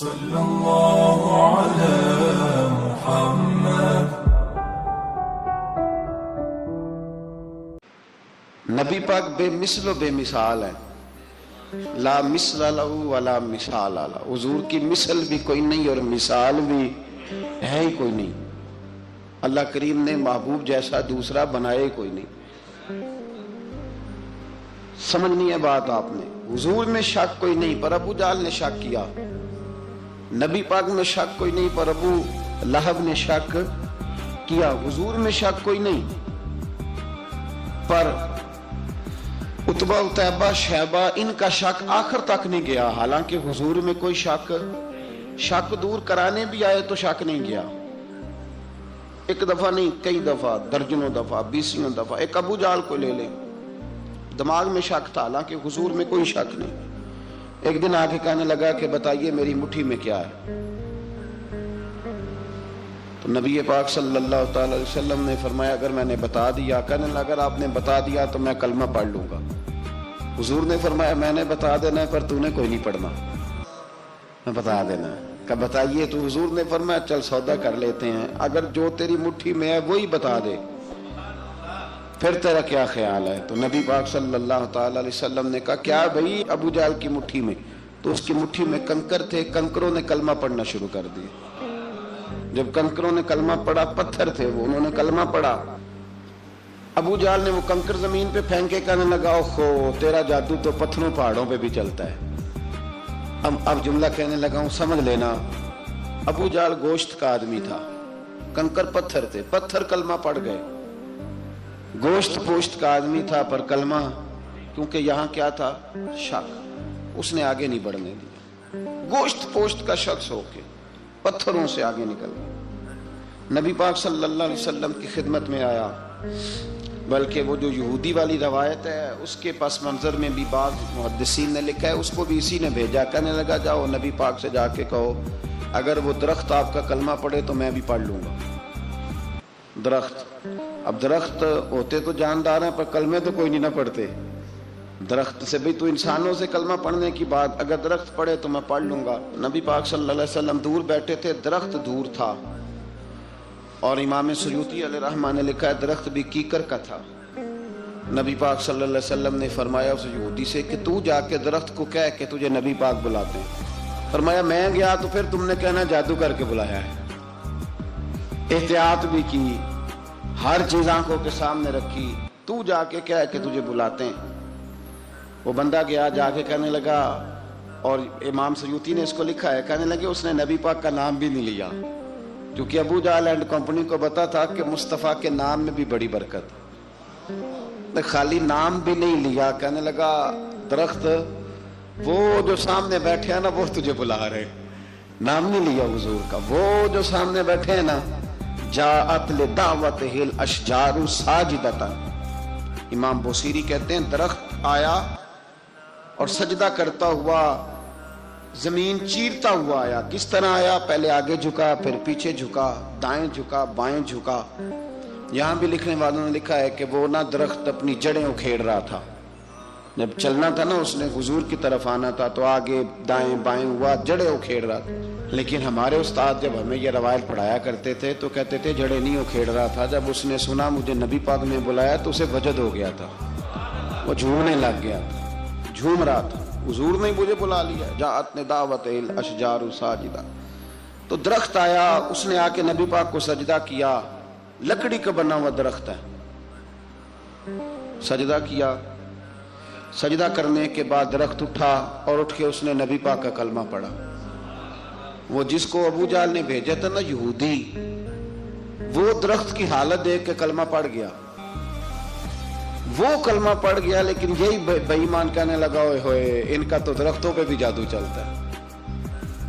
صلی اللہ علی محمد۔ نبی پاک بے مثل و بے مثال ہے، لا مثل لہ ولا مثال لہ۔ حضور کی مثل بھی کوئی نہیں اور مثال بھی ہے ہی کوئی نہیں۔ اللہ کریم نے محبوب جیسا دوسرا بنائے کوئی نہیں۔ سمجھنی ہے بات آپ نے۔ حضور میں شک کوئی نہیں پر ابو جہل نے شک کیا، نبی پاک میں شک کوئی نہیں پر ابو لہب نے شک کیا، حضور میں شک کوئی نہیں پر عتبہ عتیبہ شیبہ ان کا شک آخر تک نہیں گیا، حالانکہ حضور میں کوئی شک دور کرانے بھی آئے تو شک نہیں گیا۔ ایک دفعہ نہیں، کئی دفعہ، درجنوں دفعہ، بیسیوں دفعہ۔ ایک ابو جہل کو لے لیں، دماغ میں شک تھا حالانکہ حضور میں کوئی شک نہیں۔ ایک دن آگے کہنے لگا کہ بتائیے میری مٹھی میں کیا ہے، تو نبی پاک صلی اللہ تعالی علیہ وسلم نے فرمایا اگر میں نے بتا دیا، کہنے لگا اگر آپ نے بتا دیا تو میں کلمہ پڑھ لوں گا۔ حضور نے فرمایا میں نے بتا دینا ہے پر تو نے کوئی نہیں پڑھنا، میں بتا دینا ہے۔ کہ بتائیے، تو حضور نے فرمایا چل سودا کر لیتے ہیں، اگر جو تیری مٹھی میں ہے وہی بتا دے پھر تیرا کیا خیال ہے؟ تو نبی پاک صلی اللہ تعالی علیہ وسلم نے کہا کیا بھئی ابو جہل کی مٹھی میں؟ تو اس کی مٹھی میں کنکر تھے، کنکروں نے کلمہ پڑھنا شروع کر دیا۔ جب کنکروں نے کلمہ پڑھا، پتھر تھے وہ، انہوں نے کلمہ پڑھا، ابو جہل نے وہ کنکر زمین پہ پھینکے، کہنے لگا اوہو تیرا جادو تو پتھروں پہاڑوں پہ بھی چلتا ہے۔ اب جملہ کہنے لگا ہوں سمجھ لینا، ابو جہل گوشت کا آدمی تھا، کنکر پتھر تھے، پتھر کلمہ پڑھ گئے۔ گوشت پوشت کا آدمی تھا پر کلمہ، کیونکہ یہاں کیا تھا؟ شک، اس نے آگے نہیں بڑھنے دیا۔ گوشت پوشت کا شخص ہو کے پتھروں سے آگے نکل گیا، نبی پاک صلی اللہ علیہ وسلم کی خدمت میں آیا۔ بلکہ وہ جو یہودی والی روایت ہے اس کے پس منظر میں بھی بعض محدثین نے لکھا ہے، اس کو بھی اسی نے بھیجا، کہنے لگا جاؤ نبی پاک سے جا کے کہو اگر وہ درخت آپ کا کلمہ پڑھے تو میں بھی پڑھ لوں گا۔ درخت، اب درخت ہوتے تو جاندار ہیں پر کلمے تو کوئی نہیں نہ پڑھتے۔ درخت سے بھی تو انسانوں سے کلمہ پڑھنے کی بات، اگر درخت پڑھے تو میں پڑھ لوں گا۔ نبی پاک صلی اللہ علیہ وسلم دور بیٹھے تھے، درخت دور تھا، اور امام سیوطی علیہ رحمہ نے لکھا ہے درخت بھی کیکر کا تھا۔ نبی پاک صلی اللہ علیہ وسلم نے فرمایا اس یہودی سے کہ تو جا کے درخت کو کہہ کہ تجھے نبی پاک بلاتے ہیں۔ فرمایا میں گیا تو پھر تم نے کہنا جادو کر کے بلایا ہے۔ احتیاط بھی کی، ہر چیز آنکھوں کے سامنے رکھی، تو جا کے کہہ کہ تجھے بلاتے ہیں۔ وہ بندہ گیا، جا کے کہنے لگا، اور امام سیوطی نے اس کو لکھا ہے، کہنے لگے اس نے نبی پاک کا نام بھی نہیں لیا، کیونکہ ابو جہل اینڈ کمپنی کو پتا تھا کہ مصطفیٰ کے نام میں بھی بڑی برکت، خالی نام بھی نہیں لیا۔ کہنے لگا درخت وہ جو سامنے بیٹھے ہیں نا وہ تجھے بلا رہے، نام نہیں لیا حضور کا، وہ جو سامنے بیٹھے ہیں نا، جاءت لدعوتہ الاشجار ساجدۃ۔ امام بوصیری کہتے ہیں درخت آیا اور سجدہ کرتا ہوا، زمین چیرتا ہوا آیا۔ کس طرح آیا؟ پہلے آگے جھکا، پھر پیچھے جھکا، دائیں جھکا، بائیں جھکا۔ یہاں بھی لکھنے والوں نے لکھا ہے کہ وہ نہ درخت اپنی جڑیں اکھیڑ رہا تھا، جب چلنا تھا نا اس نے حضور کی طرف آنا تھا تو آگے دائیں بائیں ہوا، جڑیں اکھیڑ رہا تھا۔ لیکن ہمارے استاد جب ہمیں یہ روایت پڑھایا کرتے تھے تو کہتے تھے جڑیں نہیں اکھیڑ رہا تھا، جب اس نے سنا مجھے نبی پاک نے بلایا تو اسے وجد ہو گیا تھا، وہ جھومنے لگ گیا تھا، جھوم رہا تھا، حضور نے مجھے بلا لیا، جاءت لدعوتہ الاشجار ساجدۃ۔ تو درخت آیا، اس نے آ کے نبی پاک کو سجدہ کیا، لکڑی کا بنا ہوا درخت ہے، سجدہ کیا۔ سجدہ کرنے کے بعد درخت اٹھا اور اٹھ کے اس نے نبی پاک کا کلمہ پڑھا۔ وہ جس کو ابو جہل نے بھیجا تھا نا یہودی، وہ درخت کی حالت دیکھ کے کلمہ پڑھ گیا، وہ کلمہ پڑھ گیا، لیکن یہی بے ایمان کہنے لگا ہوئے ہوئے ان کا تو درختوں پہ بھی جادو چلتا ہے۔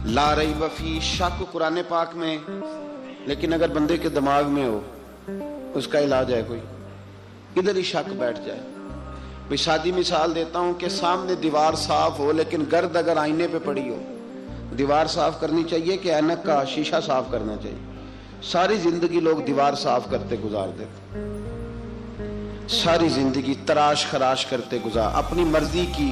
لا ریب فی، شک قرآن پاک میں، لیکن اگر بندے کے دماغ میں ہو اس کا علاج ہے کوئی، ادھر ہی شک بیٹھ جائے۔ کوئی سادی مثال دیتا ہوں کہ سامنے دیوار صاف ہو لیکن گرد اگر آئینے پہ پڑی ہو، دیوار صاف کرنی چاہیے کہ اینک کا شیشہ صاف کرنا چاہیے؟ ساری زندگی لوگ دیوار صاف کرتے گزار دیتے، ساری زندگی تراش خراش کرتے گزار، اپنی مرضی کی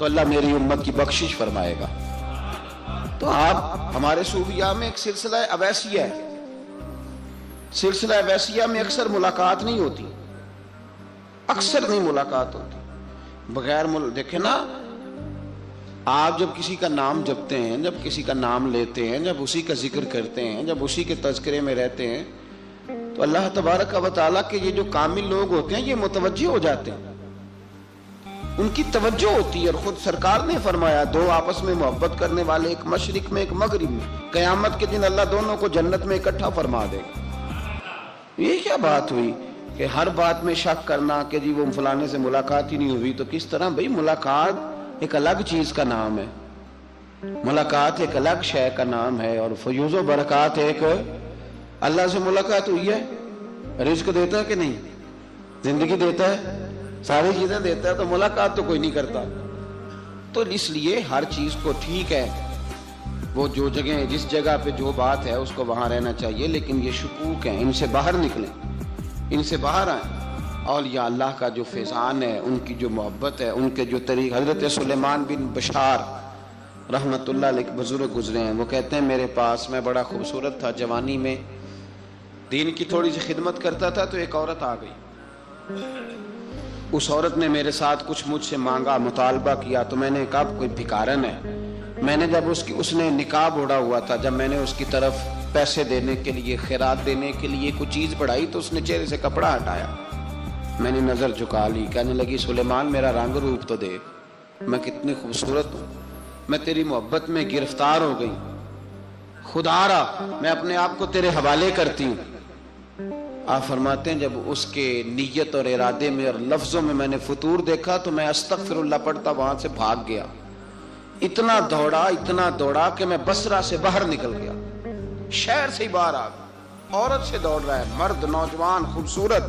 تو اللہ میری امت کی بخشش فرمائے گا۔ تو آپ ہمارے صوفیاء میں ایک سلسلہ اویسیہ ہے، سلسلہ اویسیہ میں اکثر ملاقات نہیں ہوتی، اکثر نہیں ملاقات ہوتی بغیر دیکھیں نا، آپ جب کسی کا نام جپتے ہیں، جب کسی کا نام لیتے ہیں، جب اسی کا ذکر کرتے ہیں، جب اسی کے تذکرے میں رہتے ہیں، تو اللہ تبارک و تعالیٰ کے یہ جو کامل لوگ ہوتے ہیں یہ متوجہ ہو جاتے ہیں، ان کی توجہ ہوتی ہے۔ اور خود سرکار نے فرمایا دو آپس میں محبت کرنے والے، ایک مشرق میں ایک مغرب میں، قیامت کے دن اللہ دونوں کو جنت میں اکٹھا فرما دے گا۔ یہ کیا بات ہوئی کہ ہر بات میں شک کرنا کہ جی وہ فلانے سے ملاقات ہی نہیں ہوئی؟ تو کس طرح بھئی، ملاقات ایک الگ چیز کا نام ہے، ملاقات ایک الگ شے کا نام ہے، اور فیوز و برکات ایک اللہ سے ملاقات ہوئی ہے۔ رزق دیتا ہے کہ نہیں؟ زندگی دیتا ہے، ساری چیزیں دیتا ہے، تو ملاقات تو کوئی نہیں کرتا۔ تو اس لیے ہر چیز کو ٹھیک ہے، وہ جو جگہ جس جگہ پہ جو بات ہے اس کو وہاں رہنا چاہیے، لیکن یہ شکوک ہیں، ان سے باہر نکلیں، ان سے باہر آئیں۔ اولیاء اللہ کا جو فیضان ہے، ان کی جو محبت ہے، ان کے جو طریق، حضرت سلیمان بن بشار رحمت اللہ علیہ بزرگ گزرے ہیں، وہ کہتے ہیں میرے پاس، میں بڑا خوبصورت تھا، جوانی میں دین کی تھوڑی سی خدمت کرتا تھا، تو ایک عورت آ گئی، اس عورت نے میرے ساتھ کچھ مجھ سے مانگا، مطالبہ کیا، تو میں نے کہا کوئی بھکارن ہے۔ میں نے جب اس نے نقاب اوڑھا ہوا تھا، جب میں نے اس کی طرف پیسے دینے کے لیے، خیرات دینے کے لیے کچھ چیز بڑھائی، تو اس نے چہرے سے کپڑا ہٹایا، میں نے نظر جھکا لی، کہنے لگی سلیمان میرا رنگ روپ تو دیکھ، میں کتنی خوبصورت ہوں، میں تیری محبت میں گرفتار ہو گئی، خدا را میں اپنے آپ کو تیرے حوالے کرتی ہوں۔ آپ فرماتے ہیں جب اس کے نیت اور ارادے میں اور لفظوں میں نے فطور دیکھا، تو میں استغفر اللہ پڑھتا وہاں سے بھاگ گیا، اتنا دوڑا کہ میں بصرہ سے باہر نکل گیا، شہر سے ہی باہر آ گیا، عورت سے دوڑ رہا ہے، مرد، نوجوان، خوبصورت۔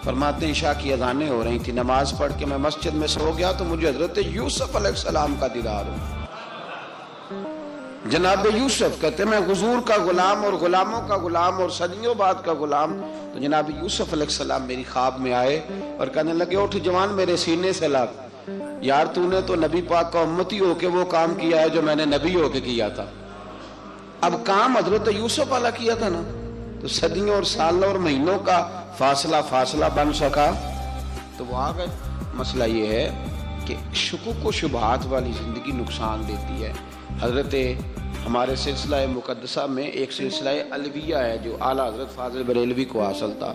فرماتے ہیں عشاء کی اذانیں ہو رہی تھی، نماز پڑھ کے میں مسجد میں سو گیا، تو مجھے حضرت یوسف علیہ السلام کا دیدار ہوا۔ جناب یوسف کہتے ہیں میں حضور کا غلام اور غلاموں کا غلام اور صدیوں بعد کا غلام، تو جناب یوسف علیہ السلام میری خواب میں آئے اور کہنے لگے اٹھ جوان، میرے سینے سے لگ، یار تو نے تو نبی پاک کا امتی ہو کے وہ کام کیا ہے جو میں نے نبی ہو کے کیا تھا۔ اب کام حضرت یوسف والا کیا تھا نا، تو صدیوں اور سالوں اور مہینوں کا فاصلہ بن سکا، تو وہ آ گئے۔ مسئلہ یہ ہے کہ شکوک و شبہات والی زندگی نقصان دیتی ہے۔ حضرت ہمارے سلسلہ مقدسہ میں ایک سلسلہ علویہ ہے جو اعلیٰ حضرت فاضل بریلوی کو حاصل تھا۔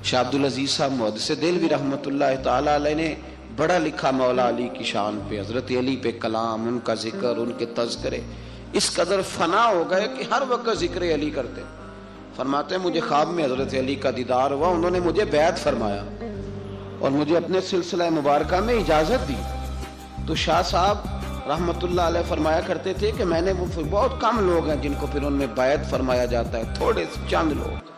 شاہ عبدالعزیز صاحب محدث دہلوی رحمۃ اللہ تعالیٰ علیہ نے بڑا لکھا مولا علی کی شان پہ، حضرت علی پہ کلام، ان کا ذکر، ان کے تذکرے اس قدر فنا ہو گئے کہ ہر وقت ذکر علی کرتے۔ فرماتے ہیں مجھے خواب میں حضرت علی کا دیدار ہوا، انہوں نے مجھے بیعت فرمایا اور مجھے اپنے سلسلہ مبارکہ میں اجازت دی۔ تو شاہ صاحب رحمت اللہ علیہ فرمایا کرتے تھے کہ میں نے وہ بہت کم لوگ ہیں جن کو پھر ان میں بیعت فرمایا جاتا ہے، تھوڑے چند لوگ،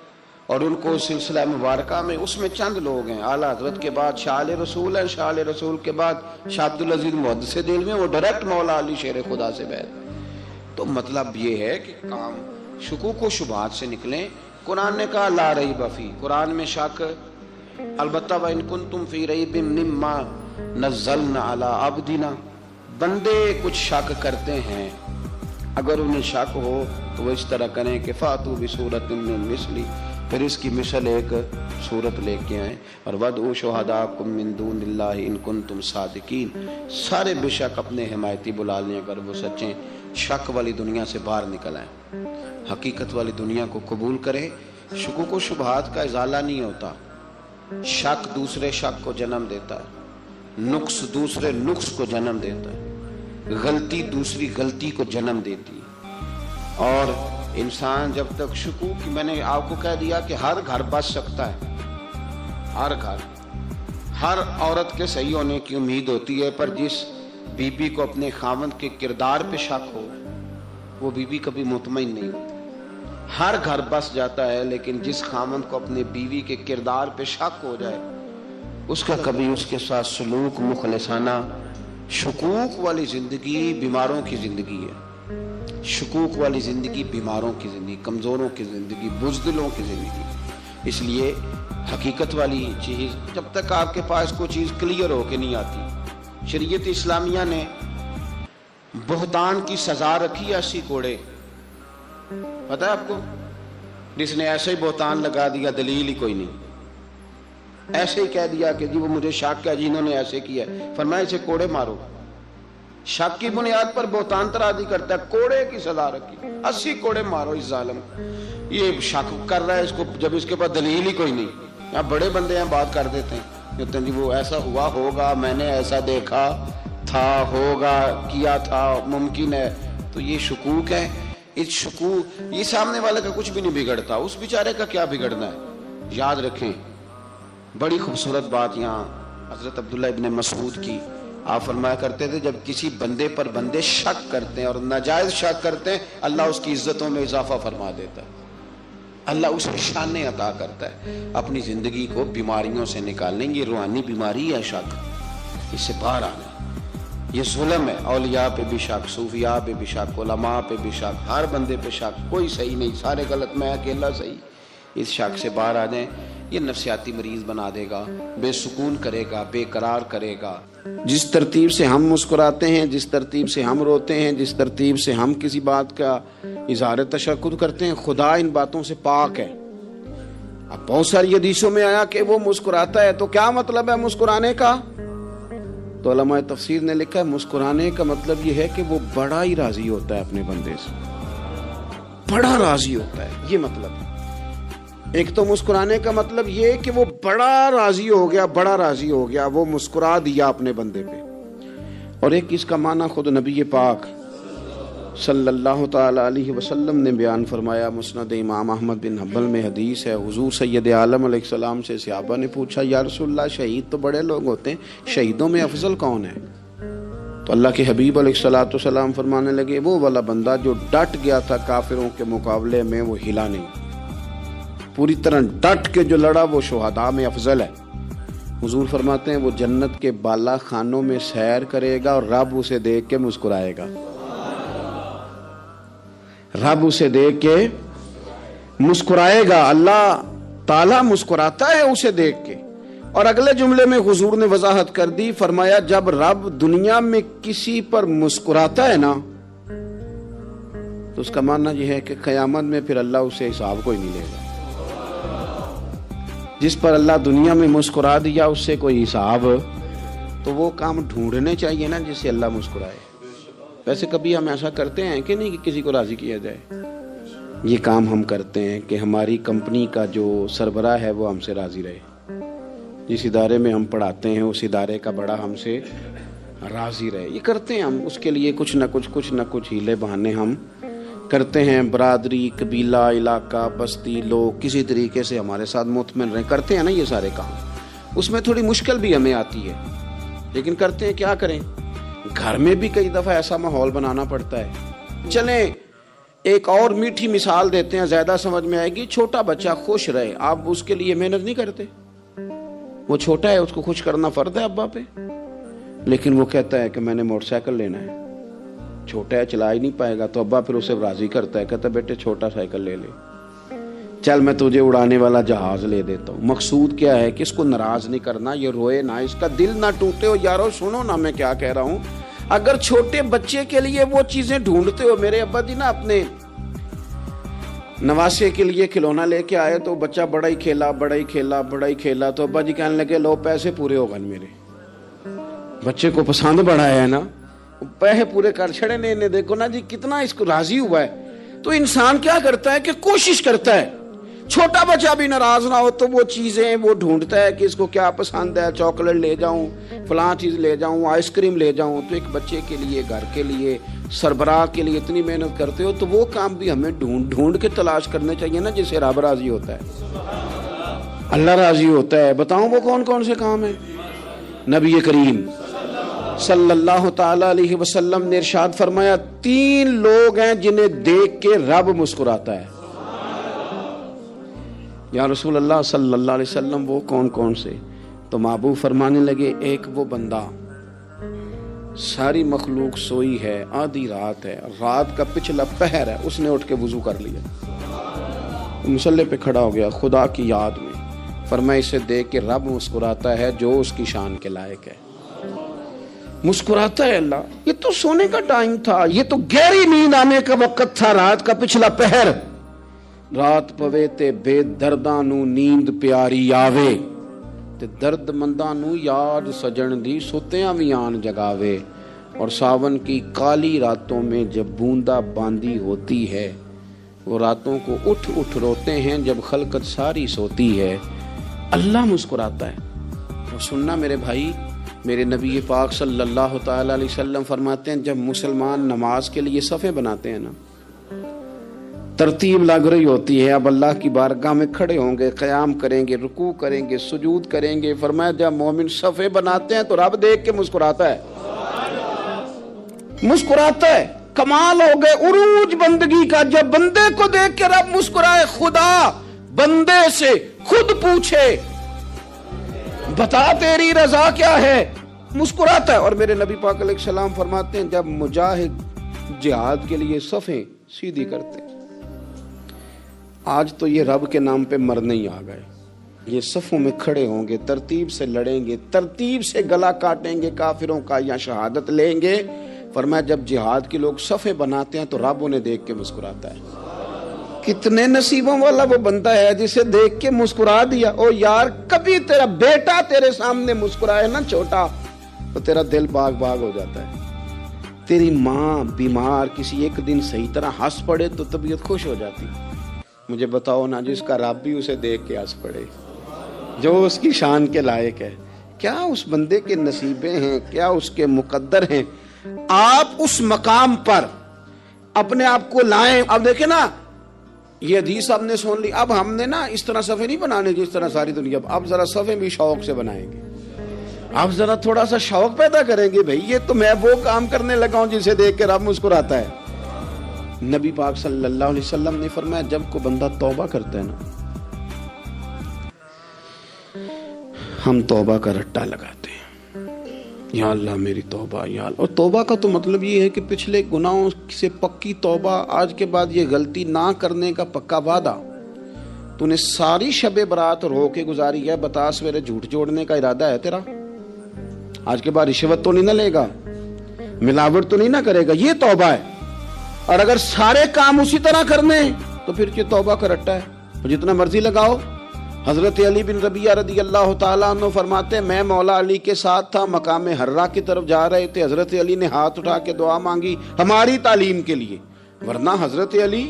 اور ان کو سلسلہ مبارکہ میں اس میں چند لوگ ہیں۔ اعلیٰ حضرت کے بعد شاہ علیہ رسول ہیں، شاہ علیہ رسول کے بعد شاہ عبدالعزیز محدث دہلوی، وہ ڈائریکٹ مولا علی شیر خدا سے بیعت۔ تو مطلب یہ ہے کہ کام شکوک و شبہات سے نکلیں۔ قرآن نے کہا لا ریب فی، قرآن میں شک البتہ وَإِن كُنتُمْ فِي رَيْبٍ مِّمَّا نَزَّلْنَا عَلَىٰ عَبْدِنَا، بندے کچھ شک کرتے ہیں، اگر انہیں شک ہو تو وہ اس طرح کریں کہ فَأْتُوا بِسُورَةٍ مِّن مِّثْلِهِ، پھر اس کی مثل ایک صورت لے کے آئیں، اور وَادْعُوا شُهَدَاءَكُم مِّن دُونِ اللَّهِ إِن كُنتُمْ صَادِقِينَ، سارے بے شک اپنے حمایتی بلا لیں اگر وہ سچیں۔ شک والی دنیا سے باہر نکل آئیں، حقیقت والی دنیا کو قبول کریں۔ شکوک و شبہات کا ازالہ نہیں ہوتا، شک دوسرے شک کو جنم دیتا ہے، نقص دوسرے نقص کو جنم دیتا ہے، غلطی دوسری غلطی کو جنم دیتی ہے۔ اور انسان جب تک شکوک، میں نے آپ کو کہہ دیا کہ ہر گھر بس سکتا ہے، ہر گھر، ہر عورت کے صحیح ہونے کی امید ہوتی ہے، پر جس بی بی کو اپنے خاوند کے کردار پہ شک ہو وہ بی بی کبھی مطمئن نہیں ہوتی۔ ہر گھر بس جاتا ہے، لیکن جس خاوند کو اپنے بیوی کے کردار پہ شک ہو جائے اس کا کبھی اس کے ساتھ سلوک مخلصانہ۔ شکوک والی زندگی بیماروں کی زندگی ہے، شکوک والی زندگی بیماروں کی زندگی، کمزوروں کی زندگی، بزدلوں کی زندگی۔ اس لیے حقیقت والی چیز، جب تک آپ کے پاس کوئی چیز کلیئر ہو کے نہیں آتی، شریعت اسلامیہ نے بہتان کی سزا رکھی ہے 80 کوڑے. پتہ ہے آپ کو؟ جس نے ایسے ہی بہتان لگا دیا، دلیل ہی کوئی نہیں، ایسے ہی کہہ دیا کہ جی وہ مجھے شک ہے، جی انہوں نے ایسے کیا ہے، فرمایا اسے کوڑے مارو. شک کی بنیاد پر بہتان ترازی کرتا ہے، کوڑے کی سزا رکھی، 80 کوڑے مارو اس ظالم. یہ شک کر رہا ہے اس کو جب اس کے پاس دلیل ہی کوئی نہیں. یہاں بڑے بندے ہیں بات کر دیتے ہیں، کہتے ہیں جی وہ ایسا ہوا ہوگا، میں نے ایسا دیکھا تھا، ہوگا، کیا تھا، ممکن ہے. تو یہ شکوک ہے. اس شکوک یہ سامنے والے کا کچھ بھی نہیں بگڑتا، اس بیچارے کا کیا بگڑنا ہے. یاد رکھیں بڑی خوبصورت بات یہاں حضرت عبداللہ ابن مسعود کی. آپ فرمایا کرتے تھے جب کسی بندے پر بندے شک کرتے ہیں اور ناجائز شک کرتے ہیں، اللہ اس کی عزتوں میں اضافہ فرما دیتا ہے، اللہ اسے شانیں عطا کرتا ہے. اپنی زندگی کو بیماریوں سے نکالنے، یہ روحانی بیماری ہے شک، اس سے باہر آنا. یہ ظلم ہے. اولیاء پہ بھی شک، صوفیاء پہ بھی شک، علماء پہ بھی شک، ہر بندے پہ شک، کوئی صحیح نہیں، سارے غلط، میں اکیلا صحیح. اس شک سے باہر آ جائیں. یہ نفسیاتی مریض بنا دے گا، بے سکون کرے گا، بے قرار کرے گا. جس ترتیب سے ہم مسکراتے ہیں، جس ترتیب سے ہم روتے ہیں، جس ترتیب سے ہم کسی بات کا اظہار تشکر کرتے ہیں، خدا ان باتوں سے پاک ہے. اب بہت ساری حدیثوں میں آیا کہ وہ مسکراتا ہے، تو کیا مطلب ہے مسکرانے کا؟ تو علماء تفسیر نے لکھا ہے مسکرانے کا مطلب یہ ہے کہ وہ بڑا ہی راضی ہوتا ہے اپنے بندے سے، بڑا راضی ہوتا ہے. یہ مطلب ہے. ایک تو مسکرانے کا مطلب یہ کہ وہ بڑا راضی ہو گیا، بڑا راضی ہو گیا، وہ مسکرا دیا اپنے بندے پہ. اور ایک اس کا معنی خود نبی پاک صلی اللہ تعالی علیہ وسلم نے بیان فرمایا. مسند امام احمد بن حنبل میں حدیث ہے، حضور سید عالم علیہ السلام سے صحابہ نے پوچھا یا رسول اللہ شہید تو بڑے لوگ ہوتے ہیں، شہیدوں میں افضل کون ہے؟ تو اللہ کے حبیب علیہ السلام فرمانے لگے وہ والا بندہ جو ڈٹ گیا تھا کافروں کے مقابلے میں، وہ ہلا نہیں، پوری طرح ڈٹ کے جو لڑا وہ شہداء میں افضل ہے. حضور فرماتے ہیں وہ جنت کے بالا خانوں میں سیر کرے گا اور رب اسے دیکھ کے مسکرائے گا، رب اسے دیکھ کے مسکرائے گا. اللہ تعالیٰ مسکراتا ہے اسے دیکھ کے. اور اگلے جملے میں حضور نے وضاحت کر دی، فرمایا جب رب دنیا میں کسی پر مسکراتا ہے نا تو اس کا معنی یہ ہے کہ قیامت میں پھر اللہ اسے حساب کوئی نہیں لے گا. جس پر اللہ دنیا میں مسکرا دیا اس سے کوئی حساب، تو وہ کام ڈھونڈنے چاہیے نا جس سے اللہ مسکرائے. ویسے کبھی ہم ایسا کرتے ہیں کہ نہیں کہ کسی کو راضی کیا جائے؟ یہ کام ہم کرتے ہیں کہ ہماری کمپنی کا جو سربراہ ہے وہ ہم سے راضی رہے، جس ادارے میں ہم پڑھاتے ہیں اس ادارے کا بڑا ہم سے راضی رہے. یہ کرتے ہیں ہم، اس کے لیے کچھ نہ کچھ ہیلے بہانے ہم کرتے ہیں. برادری، قبیلہ، علاقہ، بستی، لوگ کسی طریقے سے ہمارے ساتھ مطمئن رہیں، کرتے ہیں نا یہ سارے کام. اس میں تھوڑی مشکل بھی ہمیں آتی ہے لیکن کرتے ہیں. کیا کریں، گھر میں بھی کئی دفعہ ایسا ماحول بنانا پڑتا ہے. چلیں ایک اور میٹھی مثال دیتے ہیں، زیادہ سمجھ میں آئے گی. چھوٹا بچہ خوش رہے، آپ اس کے لیے محنت نہیں کرتے. وہ چھوٹا ہے، اس کو خوش کرنا فرض ہے ابا پہ، لیکن وہ کہتا ہے کہ میں نے موٹر سائیکل لینا ہے. چھوٹا ہے، چلا ہی نہیں پائے گا، تو ابا پھر اسے راضی کرتا ہے، کہتا ہے بیٹے چھوٹا سائیکل لے لے، چل میں تجھے اڑانے والا جہاز لے دیتا ہوں. مقصود کیا ہے کہ اس کو ناراض نہیں کرنا، یہ روئے نہ، اس کا دل نہ ٹوٹے. ہو یارو سنو نا میں کیا کہہ رہا ہوں. اگر چھوٹے بچے کے لیے وہ چیزیں ڈھونڈتے ہو، میرے ابا جی نا اپنے نواسے کے لیے کھلونا لے کے آئے تو بچہ بڑا ہی کھیلا تو ابا جی کہنے لگے لو پیسے پورے ہو گئے. میرے بچے کو پسند بڑا ہے نا، پیسے پورے کر چھڑے نے. دیکھو نا جی کتنا اس کو راضی ہوا ہے. تو انسان کیا کرتا ہے کہ کوشش کرتا ہے چھوٹا بچہ بھی ناراض نہ ہو، تو وہ چیزیں وہ ڈھونڈتا ہے کہ اس کو کیا پسند ہے، چاکلیٹ لے جاؤں، فلاں چیز لے جاؤں، آئس کریم لے جاؤں. تو ایک بچے کے لیے، گھر کے لیے، سربراہ کے لیے اتنی محنت کرتے ہو، تو وہ کام بھی ہمیں ڈھونڈ کے تلاش کرنے چاہیے نا جس سے رب راضی ہوتا ہے، اللہ راضی ہوتا ہے. بتاؤں وہ کون کون سے کام ہیں؟ نبی کریم صلی اللہ تعالی علیہ وسلم نے ارشاد فرمایا 3 لوگ ہیں جنہیں دیکھ کے رب مسکراتا ہے. یا رسول اللہ صلی اللہ علیہ وسلم وہ کون کون سے؟ تو محبوب فرمانے لگے ایک وہ بندہ ساری مخلوق سوئی ہے، آدھی رات ہے، رات کا پچھلا پہر ہے، اس نے اٹھ کے وضو کر لیا، مصلی پہ کھڑا ہو گیا خدا کی یاد میں. فرمایا اسے دیکھ کے رب مسکراتا ہے جو اس کی شان کے لائق ہے. مسکراتا ہے اللہ. یہ تو سونے کا ٹائم تھا, یہ تو گہری نیند آنے کا وقت تھا, رات کا پچھلا پہر. رات پوے تے بے درداں نو نیند پیاری آوے, تے درد منداں نو یاد سجن دی سوتیاں وی آن جگاوے. اور ساون کی کالی راتوں میں جب بوندا باندی ہوتی ہے, وہ راتوں کو اٹھ اٹھ روتے ہیں جب خلقت ساری سوتی ہے. اللہ مسکراتا ہے. اور سننا میرے بھائی, میرے نبی پاک صلی اللہ تعالی علیہ وسلم فرماتے ہیں جب مسلمان نماز کے لیے صفیں بناتے ہیں نا, ترتیب لگ رہی ہوتی ہے, اب اللہ کی بارگاہ میں کھڑے ہوں گے, قیام کریں گے, رکوع کریں گے, سجود کریں گے. فرمایا جب مومن صفیں بناتے ہیں تو رب دیکھ کے مسکراتا ہے, مسکراتا ہے. کمال ہو گئے عروج بندگی کا, جب بندے کو دیکھ کے رب مسکرائے. خدا بندے سے خود پوچھے بتا تیری رضا کیا ہے, مسکراتا ہے. اور میرے نبی پاک علیہ السلام فرماتے ہیں جب مجاہد جہاد کے لیے صفیں سیدھی کرتے ہیں. آج تو یہ رب کے نام پہ مرنے ہی آ گئے. یہ صفوں میں کھڑے ہوں گے, ترتیب سے لڑیں گے, ترتیب سے گلا کاٹیں گے کافروں کا یا شہادت لیں گے. فرمایا جب جہاد کے لوگ صفیں بناتے ہیں تو رب انہیں دیکھ کے مسکراتا ہے. کتنے نصیبوں والا وہ بندہ ہے جسے دیکھ کے مسکرا دیا. او یار, کبھی تیرا بیٹا تیرے سامنے مسکرائے نا چھوٹا, تو تیرا دل باغ باغ ہو جاتا ہے. تیری ماں بیمار کسی ایک دن صحیح طرح ہنس پڑے تو طبیعت خوش ہو جاتی. مجھے بتاؤ نا, جس کا رب بھی اسے دیکھ کے ہنس پڑے, جو اس کی شان کے لائق ہے, کیا اس بندے کے نصیبیں ہیں, کیا اس کے مقدر ہیں. آپ اس مقام پر اپنے آپ کو لائیں. اب دیکھیں نا, یہ حدیث آپ نے سن لی, اب ہم نے نا اس طرح صفحے نہیں بنانے جس طرح ساری دنیا. اب ذرا صفحے بھی شوق سے بنائیں گے, اب ذرا تھوڑا سا شوق پیدا کریں گے. بھئی یہ تو میں وہ کام کرنے لگا ہوں جسے دیکھ کے رب مسکراتا ہے. نبی پاک صلی اللہ علیہ وسلم نے فرمایا جب کو بندہ توبہ کرتا ہے نا, ہم توبہ کا رٹا لگاتے ہیں, یا اللہ میری توبہ, یا اللہ. اور توبہ کا تو مطلب یہ ہے کہ پچھلے گناہوں سے پکی توبہ, آج کے بعد یہ غلطی نہ کرنے کا پکا وعدہ. تو نے ساری شب برات رو کے گزاری ہے, بتا سویرے جھوٹ جوڑنے کا ارادہ ہے تیرا, آج کے بعد رشوت تو نہیں نہ لے گا, ملاوٹ تو نہیں نہ کرے گا, یہ توبہ ہے. اور اگر سارے کام اسی طرح کرنے تو پھر یہ توبہ کا رٹا ہے, جتنا مرضی لگاؤ. حضرت علی بن ربیعہ رضی اللہ تعالیٰ عنہ فرماتے ہیں میں مولا علی کے ساتھ تھا, مقام حرہ کی طرف جا رہے تھے. حضرت علی نے ہاتھ اٹھا کے دعا مانگی ہماری تعلیم کے لیے, ورنہ حضرت علی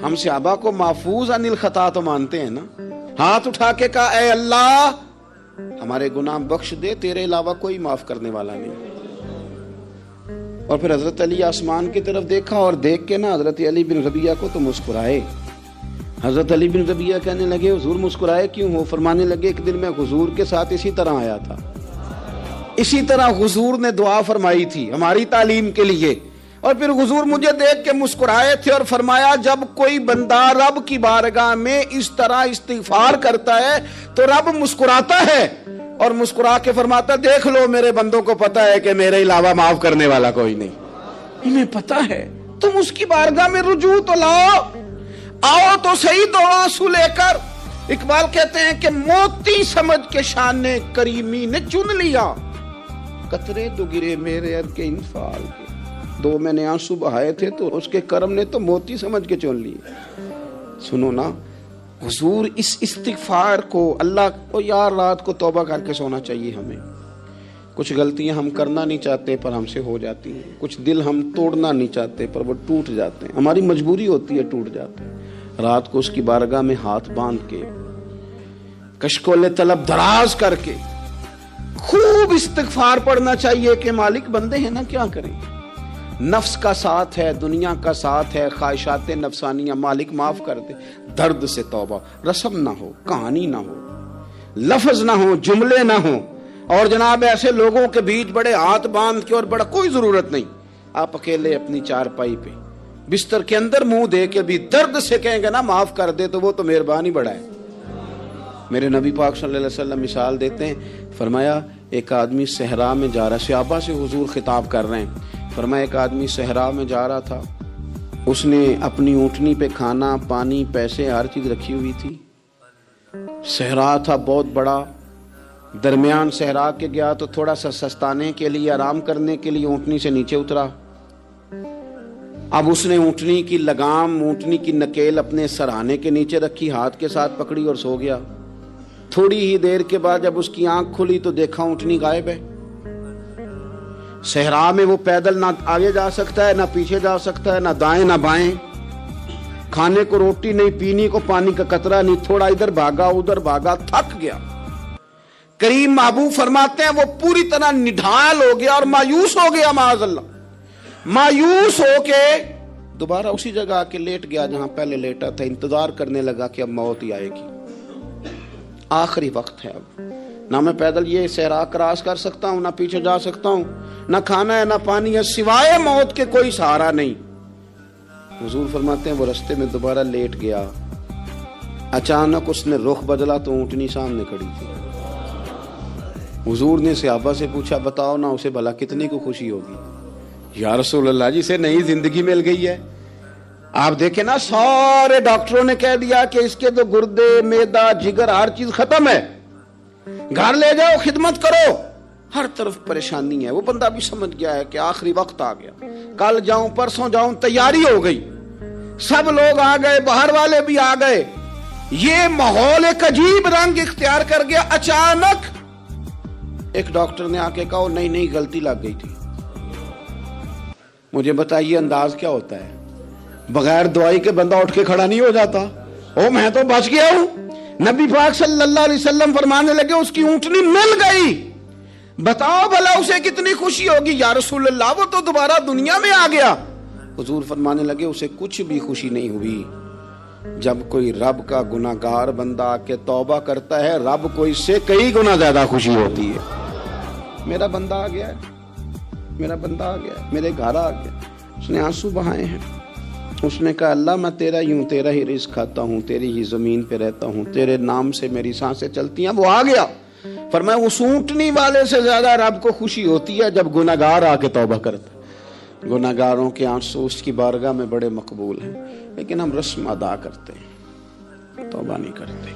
ہم صحابہ کو محفوظ عن الخطا تو مانتے ہیں نا. ہاتھ اٹھا کے کہا اے اللہ ہمارے گناہ بخش دے, تیرے علاوہ کوئی معاف کرنے والا نہیں. اور پھر حضرت علی آسمان کی طرف دیکھا اور دیکھ کے نا حضرت علی بن ربیعہ کو تو مسکرائے. حضرت علی بن ربیعہ کہنے لگے حضور مسکرائے کیوں ہو؟ فرمانے لگے ایک دن میں حضور کے ساتھ اسی طرح آیا تھا, اسی طرح حضور نے دعا فرمائی تھی ہماری تعلیم کے لیے, اور پھر حضور مجھے دیکھ کے مسکرائے تھے اور فرمایا جب کوئی بندہ رب کی بارگاہ میں اس طرح استغفار کرتا ہے تو رب مسکراتا ہے, اور مسکرا کے فرماتا دیکھ لو میرے بندوں کو پتا ہے کہ میرے علاوہ معاف کرنے والا کوئی نہیں. انہیں پتا ہے, تم اس کی بارگاہ میں رجوع تو لاؤ, آؤ تو صحیح دو آنسو لے کر. اقبال کہتے ہیں کہ موتی سمجھ کے شان کریمی نے چن لیا, قطرے تو گرے میرے ار کے انفال کے. دو میں نے آنسو بہائے تھے تو اس کے کرم نے تو موتی سمجھ کے چن لیے. سنو نا, حضور اس استغفار کو اللہ کو, یار رات کو توبہ کر کے سونا چاہیے ہمیں. کچھ غلطیاں ہم کرنا نہیں چاہتے پر ہم سے ہو جاتی ہیں, کچھ دل ہم توڑنا نہیں چاہتے پر وہ ٹوٹ جاتے ہیں, ہماری مجبوری ہوتی ہے ٹوٹ جاتے ہیں. رات کو اس کی بارگاہ میں ہاتھ باندھ کے کشکول طلب دراز کر کے خوب استغفار پڑھنا چاہیے کہ مالک بندے ہیں نا کیا کریں, نفس کا ساتھ ہے, دنیا کا ساتھ ہے, خواہشات نفسانیہ, مالک معاف کر دے. درد سے توبہ, رسم نہ ہو, کہانی نہ ہو, لفظ نہ ہو, جملے نہ ہو, اور جناب ایسے لوگوں کے بیچ بڑے ہاتھ باندھ کے اور بڑا کوئی ضرورت نہیں. آپ اکیلے اپنی چارپائی پہ بستر کے اندر منہ دے کے بھی درد سے کہیں گے نا معاف کر دے تو وہ تو مہربانی بڑا ہے. میرے نبی پاک صلی اللہ علیہ وسلم مثال دیتے ہیں, فرمایا ایک آدمی صحرا میں جا رہا, صحابہ سے حضور خطاب کر رہے ہیں, فرمایا ایک آدمی صحرا میں جا رہا تھا, اس نے اپنی اونٹنی پہ کھانا پانی پیسے ہر چیز رکھی ہوئی تھی. صحرا تھا بہت بڑا, درمیان صحرا کے گیا تو تھوڑا سا سستانے کے لیے، آرام کرنے کے لیے اونٹنی سے نیچے اترا۔ اب اس نے اونٹنی کی لگام، اونٹنی کی نکیل اپنے سرہانے کے نیچے رکھی، ہاتھ کے ساتھ پکڑی اور سو گیا۔ تھوڑی ہی دیر کے بعد جب اس کی آنکھ کھلی تو دیکھا اونٹنی غائب ہے۔ صحرا میں وہ پیدل نہ آگے جا سکتا ہے، نہ پیچھے جا سکتا ہے، نہ دائیں نہ بائیں، کھانے کو روٹی نہیں، پینے کو پانی کا قطرہ نہیں، تھوڑا ادھر بھاگا ادھر بھاگا، تھک گیا۔ کریم محبوب فرماتے ہیں وہ پوری طرح نڈھال ہو گیا اور مایوس ہو گیا، معاذ اللہ، مایوس ہو کے دوبارہ اسی جگہ آ کے لیٹ گیا جہاں پہلے لیٹا تھا، انتظار کرنے لگا کہ اب موت ہی آئے گی، آخری وقت ہے، اب نہ میں پیدل یہ صحرا کراس کر سکتا ہوں، نہ پیچھے جا سکتا ہوں، نہ کھانا ہے نہ پانی ہے، سوائے موت کے کوئی سہارا نہیں۔ حضور فرماتے ہیں وہ رستے میں دوبارہ لیٹ گیا، اچانک اس نے رخ بدلا تو اونٹنی سامنے کھڑی تھی۔ حضور نے صحابہ سے پوچھا بتاؤ نا اسے بھلا کتنے کو خوشی ہوگی؟ یا رسول اللہ جسے نئی زندگی مل گئی ہے۔ آپ دیکھیں نا سارے ڈاکٹروں نے کہہ دیا کہ اس کے تو گردے، معدہ، جگر ہر چیز ختم ہے، گھر لے جاؤ خدمت کرو، ہر طرف پریشانی ہے۔ وہ بندہ بھی سمجھ گیا ہے کہ آخری وقت آ گیا، کل جاؤں پرسوں جاؤں، تیاری ہو گئی، سب لوگ آ گئے، باہر والے بھی آ گئے، یہ ماحول ایک عجیب رنگ اختیار کر گیا۔ اچانک ایک ڈاکٹر نے آ کے کہا نہیں نہیں غلطی لگ گئی تھی۔ مجھے بتائیے انداز کیا ہوتا ہے؟ بغیر دوائی کے بندہ اٹھ کے کھڑا نہیں ہو جاتا، او میں تو بچ گیا ہوں۔ نبی پاک صلی اللہ علیہ وسلم فرمانے لگے اس کی اونٹنی مل گئی، بتاؤ بھلا اسے کتنی خوشی ہوگی؟ یا رسول اللہ وہ تو دوبارہ دنیا میں آ گیا۔ حضور فرمانے لگے اسے کچھ بھی خوشی نہیں ہوئی۔ جب کوئی رب کا گناہگار بندہ آ کے توبہ کرتا ہے، رب کو اس سے کئی گنا زیادہ خوشی ہوتی ہے۔ میرا بندہ آ گیا ہے، میرا بندہ آ گیا ہے، میرے گھر آ گیا۔ اس نے آنسو بہائے ہیں، اس نے کہا اللہ میں تیرا ہی ہوں، تیرا ہی رزق کھاتا ہوں، تیری ہی زمین پہ رہتا ہوں، تیرے نام سے میری سانسیں چلتی ہیں۔ وہ آ گیا۔ فرمایا اس اونٹنی والے سے زیادہ رب کو خوشی ہوتی ہے جب گناہگار آ کے توبہ کرتا ہے۔ گناہگاروں کے آنسو اس کی بارگاہ میں بڑے مقبول ہیں، لیکن ہم رسم ادا کرتے ہیں، توبہ نہیں کرتے۔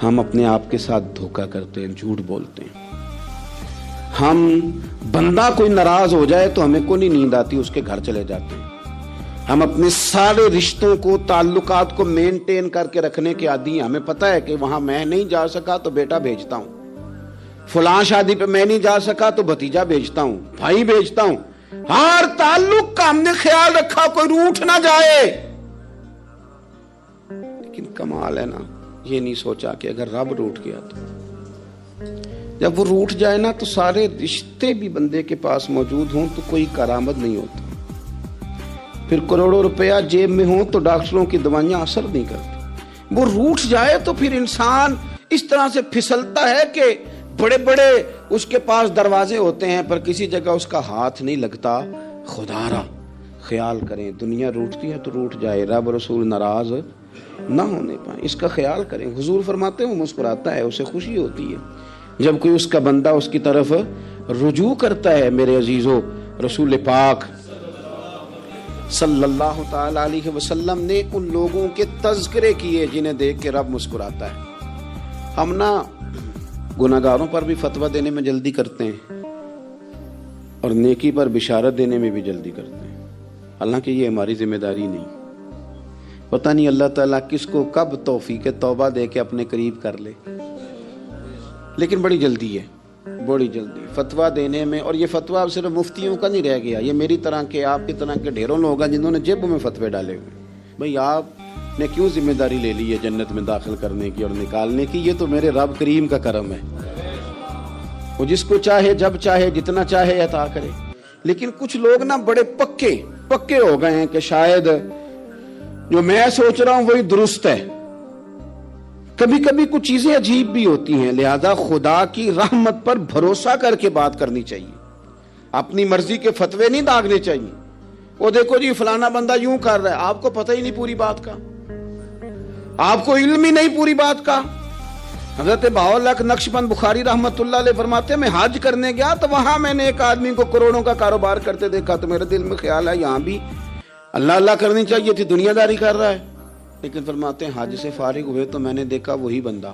ہم اپنے آپ کے ساتھ دھوکہ کرتے ہیں، جھوٹ بولتے ہیں۔ ہم بندہ کوئی ناراض ہو جائے تو ہمیں کو نہیں نیند آتی، اس کے گھر چلے جاتے ہیں۔ ہم اپنے سارے رشتوں کو، تعلقات کو مینٹین کر کے رکھنے کے عادی ہیں۔ ہمیں پتہ ہے کہ وہاں میں نہیں جا سکا تو بیٹا بھیجتا ہوں، فلاں شادی پہ میں نہیں جا سکا تو بھتیجا بھیجتا ہوں، بھائی بھیجتا ہوں۔ ہر تعلق کا ہم نے خیال رکھا کوئی روٹھ نہ جائے۔ لیکن کمال ہے نا، یہ نہیں سوچا کہ اگر رب روٹھ گیا تو جب وہ روٹھ جائے نا تو سارے رشتے بھی بندے کے پاس موجود ہوں تو کوئی کرامت نہیں ہوتا۔ پھر کروڑوں روپیہ جیب میں ہوں تو ڈاکٹروں کی دوائیاں اثر نہیں کرتی۔ وہ روٹھ جائے تو پھر انسان اس طرح سے پھسلتا ہے کہ بڑے بڑے اس کے پاس دروازے ہوتے ہیں پر کسی جگہ اس کا ہاتھ نہیں لگتا۔ خدا را خیال کریں، دنیا روٹتی ہے تو روٹھ جائے، رب رسول ناراض نہ ہونے پائیں، اس کا خیال کریں۔ حضور فرماتے ہیں وہ مسکراتا ہے، اسے خوشی ہوتی ہے جب کوئی اس کا بندہ اس کی طرف رجوع کرتا ہے۔ میرے عزیزو، رسول پاک صلی اللہ تعالی علیہ وسلم نے ان لوگوں کے تذکرے کیے جنہیں دیکھ کے رب مسکراتا ہے۔ ہم نا گناہگاروں پر بھی فتویٰ دینے میں جلدی کرتے ہیں اور نیکی پر بشارت دینے میں بھی جلدی کرتے ہیں، حالانکہ یہ ہماری ذمہ داری نہیں۔ پتہ نہیں اللہ تعالیٰ کس کو کب توفیق توبہ دے کے اپنے قریب کر لے، لیکن بڑی جلدی ہے، بڑی جلدی فتویٰ دینے میں۔ اور یہ فتویٰ اب صرف مفتیوں کا نہیں رہ گیا، یہ میری طرح کے، آپ کی طرح کے ڈھیروں لوگ ہیں جنہوں نے جیبوں میں فتوے ڈالے ہوئے۔ بھئی آپ نے کیوں ذمہ داری لے لی ہے جنت میں داخل کرنے کی اور نکالنے کی؟ یہ تو میرے رب کریم کا کرم ہے، وہ جس کو چاہے جب چاہے جتنا چاہے عطا کرے۔ لیکن کچھ لوگ نا بڑے پکے ہو گئے ہیں کہ شاید جو میں سوچ رہا ہوں وہی درست ہے۔ کبھی کبھی کچھ چیزیں عجیب بھی ہوتی ہیں، لہذا خدا کی رحمت پر بھروسہ کر کے بات کرنی چاہیے، اپنی مرضی کے فتوے نہیں داغنے چاہیے۔ وہ دیکھو جی فلانا بندہ یوں کر رہا ہے، آپ کو پتہ ہی نہیں پوری بات کا، آپ کو علم ہی نہیں پوری بات کا۔ حضرت بہاءاللہ نقشبند بخاری رحمت اللہ علیہ فرماتے ہیں میں حج کرنے گیا تو وہاں میں نے ایک آدمی کو کروڑوں کا کاروبار کرتے دیکھا تو میرے دل میں خیال ہے یہاں بھی اللہ اللہ کرنی چاہیے تھی، دنیا داری کر رہا ہے۔ لیکن فرماتے ہیں حج سے فارغ ہوئے تو میں نے دیکھا وہی بندہ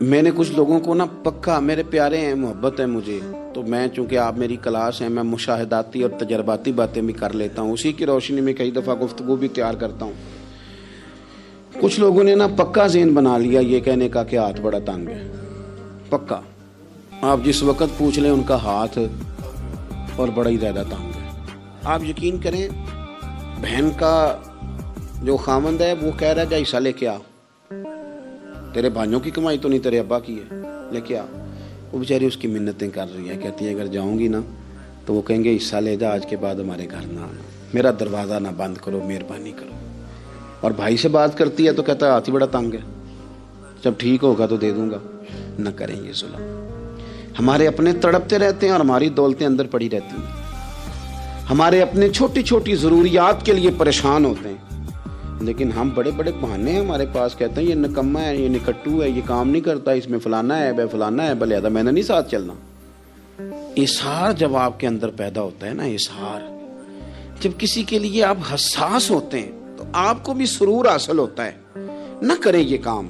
میں نے کچھ لوگوں کو نا پکا، میرے پیارے ہیں، محبت ہے مجھے، تو میں چونکہ آپ میری کلاس ہیں، میں مشاہداتی اور تجرباتی باتیں بھی کر لیتا ہوں، اسی کی روشنی میں کئی دفعہ گفتگو بھی تیار کرتا ہوں۔ کچھ لوگوں نے نا پکا ذہن بنا لیا یہ کہنے کا کہ ہاتھ بڑا تنگ ہے، پکا، آپ جس وقت پوچھ لیں ان کا ہاتھ اور بڑا ہی زیادہ تنگ ہے۔ آپ یقین کریں، بہن کا جو خامند ہے وہ کہہ رہا ہے جا حصہ لے کے آ، تیرے بھائیوں کی کمائی تو نہیں، تیرے ابا کی ہے، لے کے آ۔ وہ بیچاری اس کی منتیں کر رہی ہے، کہتی ہے اگر جاؤں گی نا تو وہ کہیں گے حصہ لے جا، آج کے بعد ہمارے گھر نہ آنا، میرا دروازہ نہ بند کرو، مہربانی کرو۔ اور بھائی سے بات کرتی ہے تو کہتا ہے ہاتھ ہی بڑا تنگ ہے، جب ٹھیک ہوگا تو دے دوں گا۔ نہ کریں یہ ظلم۔ ہمارے اپنے تڑپتے رہتے ہیں اور ہماری دولتیں اندر پڑی رہتی ہیں، ہمارے اپنے چھوٹی چھوٹی ضروریات کے لیے پریشان ہوتے ہیں، لیکن ہم بڑے بڑے بہانے ہیں ہمارے پاس، کہتے ہیں یہ نکما ہے، یہ نکٹو ہے، یہ کام نہیں کرتا، اس میں فلانا ہے، بے فلانا ہے، بلیادہ میں نے نہیں ساتھ چلنا۔ اظہار جب آپ کے اندر پیدا ہوتا ہے نا، اظہار جب کسی کے لیے آپ حساس ہوتے ہیں تو آپ کو بھی سرور حاصل ہوتا ہے۔ نہ کریں یہ کام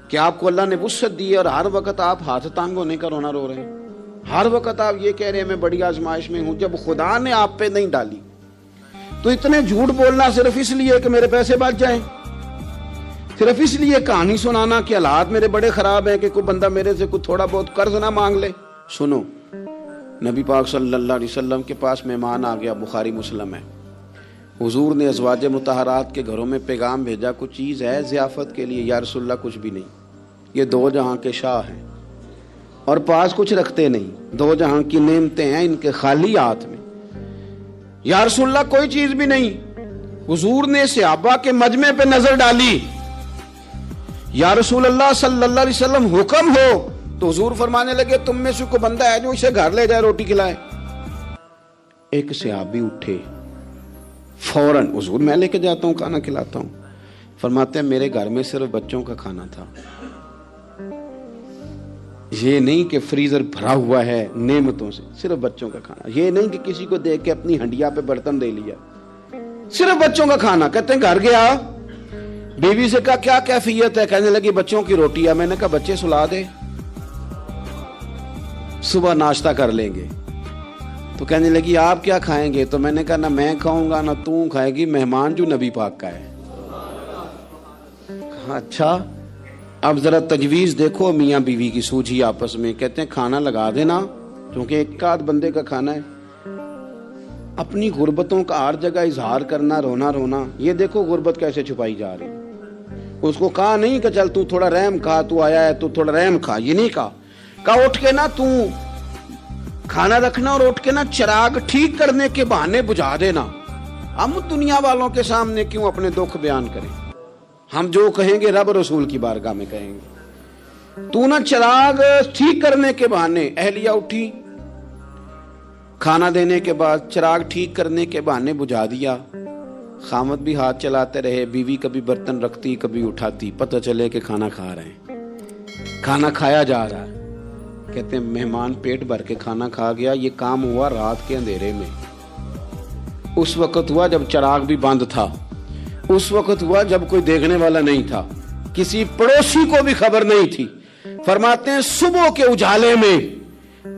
کہ آپ کو اللہ نے وسعت دی اور ہر وقت آپ ہاتھ تانگ ہونے کا رونا رو رہے ہیں، ہر وقت آپ یہ کہہ رہے ہیں میں بڑی آزمائش میں ہوں، جب خدا نے آپ پہ نہیں ڈالی تو اتنے جھوٹ بولنا صرف اس لیے کہ میرے پیسے بچ جائیں، صرف اس لیے کہانی سنانا کہ حالات میرے بڑے خراب ہیں کہ کوئی بندہ میرے سے کوئی تھوڑا بہت قرض نہ مانگ لے۔ سنو، نبی پاک صلی اللہ علیہ وسلم کے پاس مہمان آ گیا، بخاری مسلم ہے، حضور نے ازواج مطہرات کے گھروں میں پیغام بھیجا کچھ چیز ہے ضیافت کے لیے، یا رسول اللہ کچھ بھی نہیں، یہ دو جہاں کے شاہ ہیں اور پاس کچھ رکھتے نہیں، دو جہاں کی نعمتیں ہیں ان کے خالی ہاتھ میں، یا رسول اللہ کوئی چیز بھی نہیں۔ حضور نے صحابہ کے مجمع پہ نظر ڈالی، یا رسول اللہ صلی اللہ علیہ وسلم حکم ہو، تو حضور فرمانے لگے تم میں سے کوئی بندہ ہے جو اسے گھر لے جائے روٹی کھلائے۔ ایک صحابی اٹھے فوراً، حضور میں لے کے جاتا ہوں کھانا کھلاتا ہوں، فرماتے ہیں میرے گھر میں صرف بچوں کا کھانا تھا، یہ نہیں کہ فریزر بھرا ہوا ہے نعمتوں سے، صرف بچوں کا کھانا، یہ نہیں کہ کسی کو دیکھ کے اپنی ہنڈیا پہ برتن دے لیا، صرف بچوں کا کھانا۔ کہتے ہیں گھر گیا، بیوی سے کہا کیا کیفیت ہے، کہنے لگی بچوں کی روٹی ہے۔ میں نے کہا بچے سلا دے، صبح ناشتہ کر لیں گے۔ تو کہنے لگی آپ کیا کھائیں گے؟ تو میں نے کہا نہ میں کھاؤں گا نہ تو کھائے گی، مہمان جو نبی پاک کا ہے۔ کہا اچھا، اب ذرا تجویز دیکھو میاں بیوی کی سوجھی آپس میں۔ کہتے ہیں کھانا لگا دینا، کیونکہ ایک آدھ بندے کا کھانا ہے۔ اپنی غربتوں کا ہر جگہ اظہار کرنا، رونا رونا، یہ دیکھو غربت کیسے چھپائی جا رہی۔ اس کو کہا نہیں کہ چل تو تھوڑا رحم کھا، تو آیا ہے تو تھوڑا رحم کھا، یہ نہیں کہا اٹھ کے نا تو کھانا رکھنا اور اٹھ کے نا چراغ ٹھیک کرنے کے بہانے بجھا دینا۔ ہم دنیا والوں کے سامنے کیوں اپنے دکھ بیان کریں؟ ہم جو کہیں گے رب رسول کی بارگاہ میں کہیں گے۔ تو نا چراغ ٹھیک کرنے کے بہانے، اہلیہ اٹھی، کھانا دینے کے بعد چراغ ٹھیک کرنے کے بہانے بجھا دیا۔ خامد بھی ہاتھ چلاتے رہے، بیوی کبھی برتن رکھتی کبھی اٹھاتی، پتہ چلے کہ کھانا کھا رہے ہیں، کھانا کھایا جا رہا ہے۔ کہتے ہیں مہمان پیٹ بھر کے کھانا کھا گیا۔ یہ کام ہوا رات کے اندھیرے میں، اس وقت ہوا جب چراغ بھی بند تھا، اس وقت ہوا جب کوئی دیکھنے والا نہیں تھا، کسی پڑوسی کو بھی خبر نہیں تھی۔ فرماتے ہیں صبح کے اجالے میں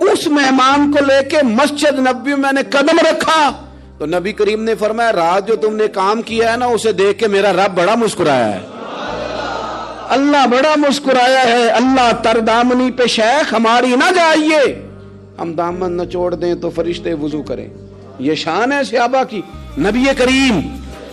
اس مہمان کو لے کے مسجد نبوی میں نے قدم رکھا تو نبی کریم نے فرمایا رات جو تم نے کام کیا ہے نا اسے دیکھ کے میرا رب بڑا مسکرایا ہے، اللہ بڑا مسکرایا ہے۔ اللہ تر دامنی پہ شیخ ہماری نہ جائیے، ہم دامن نہ چھوڑ دیں تو فرشتے وضو کریں۔ یہ شان ہے صحابہ کی۔ نبی کریم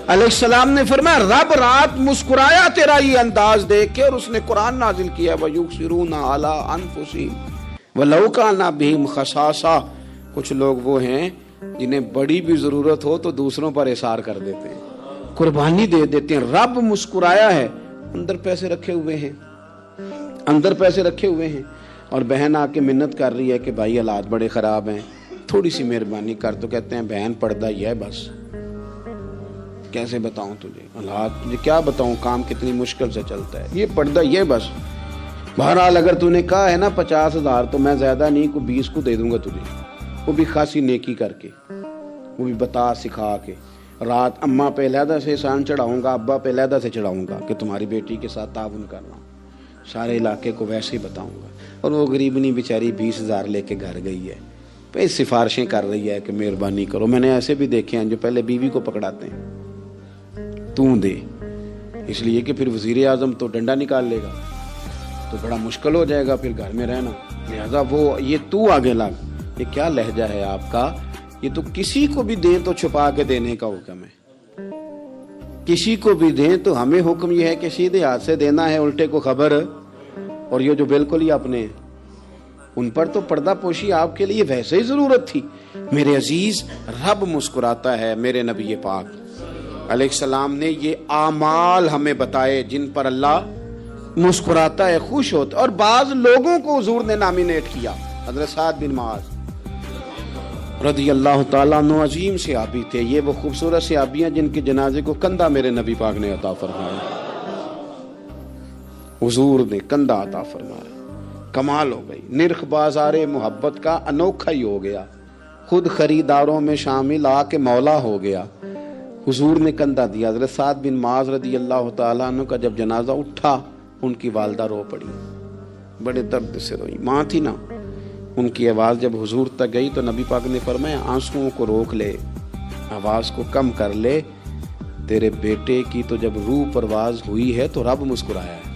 علیہ السلام نے فرمایا رب رات مسکرایا تیرا یہ انداز دیکھ کے، اور اس نے قرآن نازل کیا وَيُؤْثِرُونَ عَلَىٰ أَنفُسِهِمْ وَلَوْ كَانَ بِهِمْ خَصَاصَةٌ۔ کچھ لوگ وہ ہیں جنہیں بڑی بھی ضرورت ہو تو دوسروں پر اثار کر دیتے ہیں، قربانی دے دیتے ہیں۔ رب مسکرایا ہے، اندر پیسے رکھے ہوئے ہیں، اندر پیسے رکھے ہوئے ہیں، اور بہن آ کے منت کر رہی ہے کہ بھائی حالات بڑے خراب ہیں، تھوڑی سی مہربانی کر۔ تو کہتے ہیں بہن پردہ یہ ہے بس، کیسے بتاؤں تجھے حالات، مجھے کیا بتاؤں، کام کتنی مشکل سے چلتا ہے، یہ پردہ یہ بس۔ بہرحال اگر تو نے کہا ہے نا 50,000 تو میں زیادہ نہیں کو 20 کو دے دوں گا تجھے، وہ بھی خاصی نیکی کر کے، وہ بھی بتا سکھا کے۔ رات اماں پہ علیحدہ سے احسان چڑھاؤں گا، ابا پہ علیحدہ سے چڑھاؤں گا کہ تمہاری بیٹی کے ساتھ تعاون کرنا۔ سارے علاقے کو ویسے ہی بتاؤں گا. اور وہ غریبنی بیچاری 20,000 لے کے گھر گئی ہے, پھر سفارشیں کر رہی ہے کہ مہربانی کرو. میں نے ایسے بھی دیکھے ہیں جو پہلے بیوی کو پکڑاتے ہیں, تو دے, اس لیے کہ پھر وزیر اعظم تو ڈنڈا نکال لے گا تو بڑا مشکل ہو جائے گا پھر گھر میں رہنا. لہذا وہ یہ تو آگے لگ, یہ کیا لہجہ ہے آپ کا؟ یہ تو کسی کو بھی دیں تو چھپا کے دینے کا حکم ہے. کسی کو بھی دیں تو ہمیں حکم یہ ہے کہ سیدھے ہاتھ سے دینا ہے, الٹے کو خبر. اور یہ جو بالکل ہی اپنے, ان پر تو پردہ پوشی آپ کے لیے ویسے ہی ضرورت تھی. میرے عزیز, رب مسکراتا ہے. میرے نبی پاک علیہ السلام نے یہ اعمال ہمیں بتائے جن پر اللہ مسکراتا ہے, خوش ہوتا ہے. اور بعض لوگوں کو حضور نے نامینیٹ کیا. حضرت سعد بن معاذ رضی اللہ تعالیٰ عنہ عظیم صحابی تھے. یہ وہ خوبصورت صحابی ہیں جن کے جنازے کو کندھا میرے نبی پاک نے عطا فرمایا. حضور نے کندھا عطا فرمایا. کمال ہو گئی. نرخ بازار محبت کا انوکھا ہی ہو گیا. خود خریداروں میں شامل آ کے مولا ہو گیا. حضور نے کندھا دیا. حضرت سعد بن معاذ رضی اللہ تعالیٰ عنہ کا جب جنازہ اٹھا, ان کی والدہ رو پڑی, بڑے درد سے روئی. ماں تھی نا, ان کی آواز جب حضور تک گئی تو نبی پاک نے فرمایا آنسوؤں کو روک لے, آواز کو کم کر لے. تیرے بیٹے کی تو جب روح پرواز ہوئی ہے تو رب مسکرایا ہے.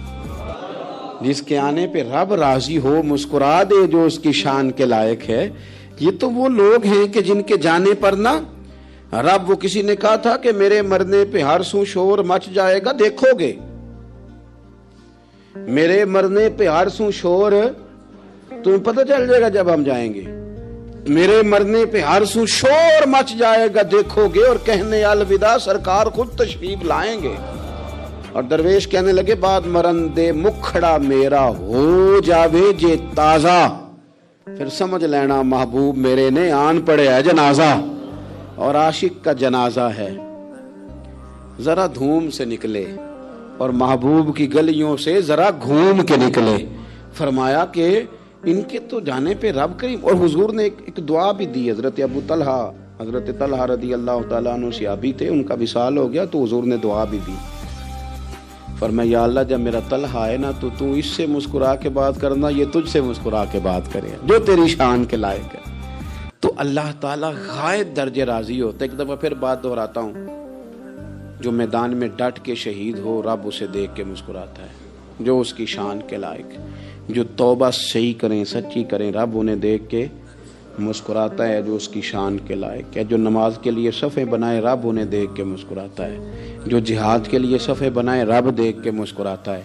جس کے آنے پہ رب راضی ہو مسکرا دے جو اس کی شان کے لائق ہے. یہ تو وہ لوگ ہیں کہ جن کے جانے پر نا رب, وہ کسی نے کہا تھا کہ میرے مرنے پہ ہر سو شور مچ جائے گا, دیکھو گے میرے مرنے پہ ہر سو شور, تمہیں پتہ چل جائے گا جب ہم جائیں گے. میرے مرنے پہ ہر سو شور مچ جائے گا, دیکھو گے. اور کہنے الوداع سرکار خود تشریف لائیں گے. اور درویش کہنے لگے بعد مرندے مکھڑا میرا ہو جاوے جے تازہ, پھر سمجھ لینا محبوب میرے نے آن پڑے ہے جنازہ. اور عاشق کا جنازہ ہے, ذرا دھوم سے نکلے اور محبوب کی گلیوں سے ذرا گھوم کے نکلے. فرمایا کہ ان کے تو جانے پہ رب کریم. اور حضور نے ایک دعا بھی دی. حضرت ابو طلحہ, حضرت طلحہ رضی اللہ تعالیٰ عنہ صحابی تھے, ان کا وصال ہو گیا تو حضور نے دعا بھی دی. فرمایا یا اللہ جب میرا طلحہ آئے نا تو اس سے مسکرا کے بات کرنا, یہ تجھ سے مسکرا کے بات کرے جو تیری شان کے لائق ہے. تو اللہ تعالیٰ غائب درجے راضی ہوتا ہے. ایک دفعہ پھر بات دہراتا ہوں, جو میدان میں ڈٹ کے شہید ہو رب اسے دیکھ کے مسکراتا ہے جو اس کی شان کے لائق. جو توبہ صحیح کریں, سچی کریں, رب انہیں دیکھ کے مسکراتا ہے جو اس کی شان کے لائق ہے. جو نماز کے لیے صفیں بنائے رب انہیں دیکھ کے مسکراتا ہے. جو جہاد کے لیے صفیں بنائے رب دیکھ کے مسکراتا ہے.